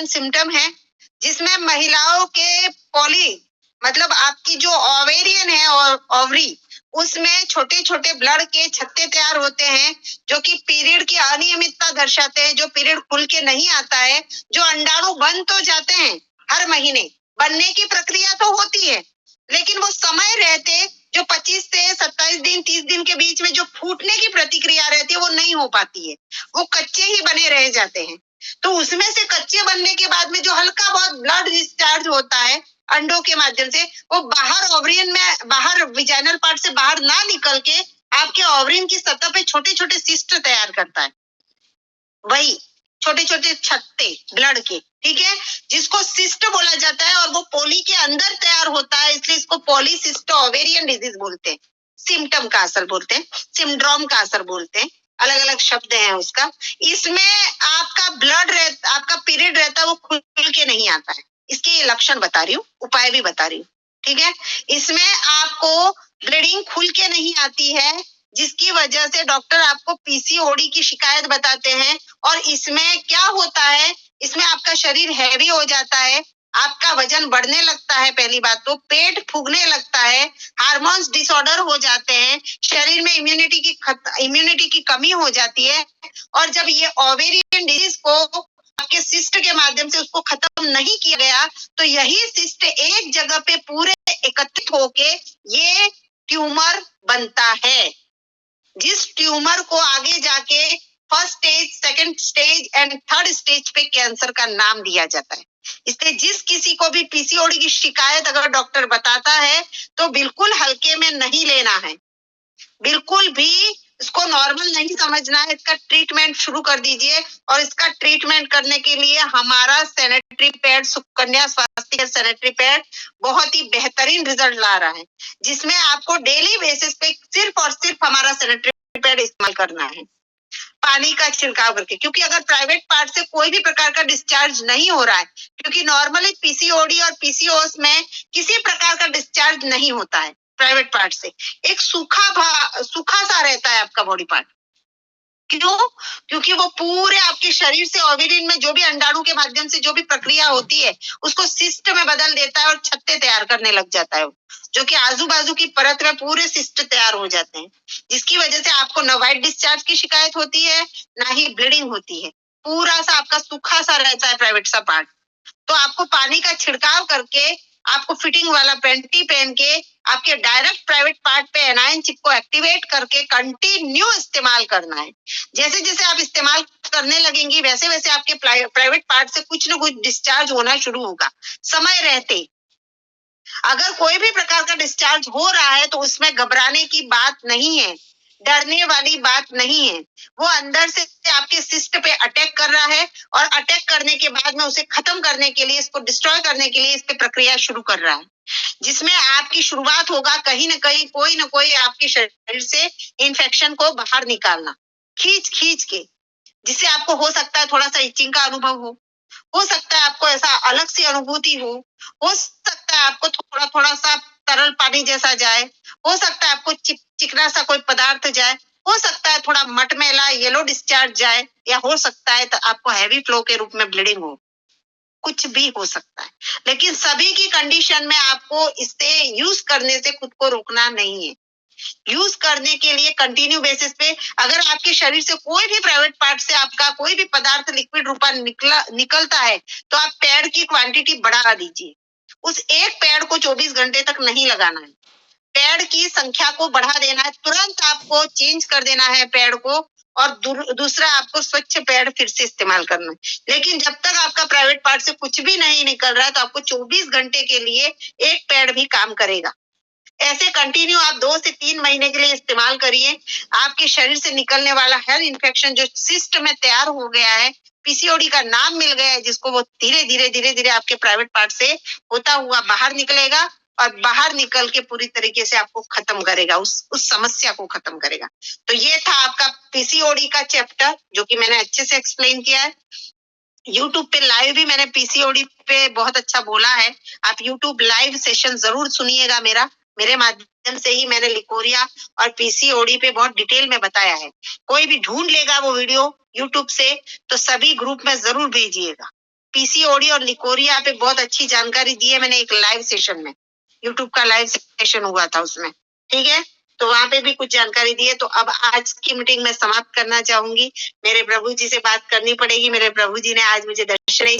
Common symptom है, जिसमें महिलाओं के मतलब आपकी जो ओवेरियन है और ओवरी, उसमें छोटे छोटे ब्लड के छत्ते तैयार होते हैं, जो कि पीरियड की अनियमितता दर्शाते हैं, जो पीरियड खुल के नहीं आता है, जो अंडाणु बन तो जाते हैं हर महीने, बनने की प्रक्रिया तो होती है, लेकिन वो समय रहते जो 25 से 27 दिन 30 दिन के बीच में जो फूटने की प्रतिक्रिया रहती है वो नहीं हो पाती है, वो कच्चे ही बने रह जाते हैं। तो उसमें से कच्चे बनने के बाद में जो हल्का बहुत ब्लड डिस्चार्ज होता है अंडों के माध्यम से, वो बाहर ओवरियन में, बाहर विजाइनल पार्ट से बाहर ना निकल के आपके ओवरियन की सतह पे छोटे छोटे सिस्ट तैयार करता है, वही छोटे छोटे छत्ते ब्लड के, ठीक है, जिसको सिस्ट बोला जाता है, और वो पोली के अंदर तैयार होता है, इसलिए इसको पॉलीसिस्टो ओवेरियन डिजीज बोलते हैं, सिम्टम का असर बोलते हैं, सिंड्रोम का असर बोलते हैं, अलग अलग शब्द हैं उसका। इसमें आपका आपका पीरियड रहता है वो खुल के नहीं आता है, इसके ये लक्षण बता रही हूँ, उपाय भी बता रही हूँ, ठीक है। इसमें आपको ब्लीडिंग खुल के नहीं आती है, जिसकी वजह से डॉक्टर आपको पीसीओडी की शिकायत बताते हैं, और इसमें क्या होता है, इसमें आपका शरीर हैवी हो जाता है, आपका वजन बढ़ने लगता है, पहली बात तो पेट फूगने लगता है, हार्मोन्स डिसऑर्डर हो जाते हैं, शरीर में इम्यूनिटी की कमी हो जाती है, और जब ये ओवेरियन डिजीज को आपके सिस्ट के माध्यम से उसको खत्म नहीं किया गया, तो यही सिस्ट एक जगह पे पूरे एकत्रित होके ये ट्यूमर बनता है, जिस ट्यूमर को आगे जाके first stage, second stage and third stage पे कैंसर का नाम दिया जाता है। इसलिए जिस किसी को भी पीसीओडी की शिकायत अगर डॉक्टर बताता है तो बिल्कुल हल्के में नहीं लेना है, बिल्कुल भी इसको नॉर्मल नहीं समझना है, इसका ट्रीटमेंट शुरू कर दीजिए। और इसका ट्रीटमेंट करने के लिए हमारा सैनिटरी पैड, सुकन्या स्वास्थ्य सैनिटरी पैड बहुत ही बेहतरीन रिजल्ट ला रहा है, जिसमें आपको डेली बेसिस पे सिर्फ और सिर्फ हमारा सैनिटरी पैड इस्तेमाल करना है, पानी का छिड़काव करके, क्योंकि अगर प्राइवेट पार्ट से कोई भी प्रकार का डिस्चार्ज नहीं हो रहा है, क्योंकि नॉर्मली पीसीओडी और पीसीओएस में किसी प्रकार का डिस्चार्ज नहीं होता है प्राइवेट पार्ट से, एक सूखा सा रहता है आपका बॉडी पार्ट। क्यों? क्योंकि वो पूरे आपके शरीर से ओवेरियन में जो भी अंडाणु के माध्यम से जो भी प्रक्रिया होती है उसको सिस्ट में बदल देता है और छत्ते तैयार करने लग जाता है, जो कि आजू बाजू की परत में पूरे सिस्ट तैयार हो जाते हैं, जिसकी वजह से आपको न वाइट डिस्चार्ज की शिकायत होती है, ना ही ब्लीडिंग होती है, पूरा सा आपका सूखा सा रहता है प्राइवेट सा पार्ट। तो आपको पानी का छिड़काव करके, आपको फिटिंग वाला पेंटी पहन के, आपके डायरेक्ट प्राइवेट पार्ट पे एनायन चिप को एक्टिवेट करके कंटिन्यू इस्तेमाल करना है। जैसे जैसे आप इस्तेमाल करने लगेंगी वैसे वैसे आपके प्राइवेट पार्ट से कुछ न कुछ डिस्चार्ज होना शुरू होगा समय रहते। अगर कोई भी प्रकार का डिस्चार्ज हो रहा है तो उसमें घबराने की बात नहीं है, डरने वाली बात नहीं है, वो अंदर से आपके सिस्ट पे अटैक कर रहा है, और अटैक करने के बाद में उसे खत्म करने के लिए, इसको डिस्ट्रॉय करने के लिए इस पे प्रक्रिया शुरू कर रहा है, जिसमें आपकी शुरुआत होगा कहीं ना कहीं कोई ना कोई आपके शरीर से इन्फेक्शन को बाहर निकालना, खींच के, जिससे आपको हो सकता है थोड़ा सा इचिंग का अनुभव हो सकता है आपको ऐसा अलग सी अनुभूति हो सकता है आपको थोड़ा थोड़ा सा तरल पानी जैसा जाए, हो सकता है आपको चिकना सा कोई पदार्थ जाए, हो सकता है थोड़ा मटमैला येलो डिस्चार्ज जाए, या हो सकता है तो आपको हैवी फ्लो के रूप में ब्लीडिंग हो, कुछ भी हो सकता है। लेकिन सभी की कंडीशन में आपको इससे यूज करने से खुद को रोकना नहीं है। यूज करने के लिए कंटिन्यू बेसिस पे अगर आपके शरीर से कोई भी प्राइवेट पार्ट से आपका कोई भी पदार्थ लिक्विड रूपा निकलता है तो आप पैड की क्वांटिटी बढ़ा दीजिए। उस एक पैड को 24 घंटे तक नहीं लगाना है, पैड की संख्या को बढ़ा देना है, तुरंत आपको चेंज कर देना है पैड को, और दूसरा आपको स्वच्छ पैड फिर से इस्तेमाल करना है। लेकिन जब तक आपका प्राइवेट पार्ट से कुछ भी नहीं निकल रहा है तो आपको 24 घंटे के लिए एक पैड भी काम करेगा। ऐसे कंटिन्यू आप 2 से 3 महीने के लिए इस्तेमाल करिए। आपके शरीर से निकलने वाला हर इन्फेक्शन जो सिस्ट में तैयार हो गया है, पीसीओडी का नाम मिल गया है, जिसको वो धीरे धीरे आपके प्राइवेट पार्ट से होता हुआ बाहर निकलेगा, और बाहर निकल के पूरी तरीके से आपको खत्म करेगा, उस समस्या को खत्म करेगा। तो ये था आपका पीसीओडी का चैप्टर, जो कि मैंने अच्छे से एक्सप्लेन किया है। यूट्यूब पे लाइव भी मैंने पीसीओडी पे बहुत अच्छा बोला है, आप यूट्यूब लाइव सेशन जरूर सुनिएगा। मेरे माध्यम से ही मैंने लिकोरिया और पीसीओडी पे बहुत डिटेल में बताया है। कोई भी ढूंढ लेगा वो वीडियो यूट्यूब से तो सभी ग्रुप में जरूर भेजिएगा। पीसीओडी और लिकोरिया पे बहुत अच्छी जानकारी दी है मैंने एक लाइव सेशन में, यूट्यूब का लाइव सेशन हुआ था उसमें, ठीक है। तो वहां पे भी कुछ जानकारी दी है। तो अब आज की मीटिंग में समाप्त करना चाहूंगी। मेरे प्रभु जी से बात करनी पड़ेगी। मेरे प्रभु जी ने आज मुझे दर्शन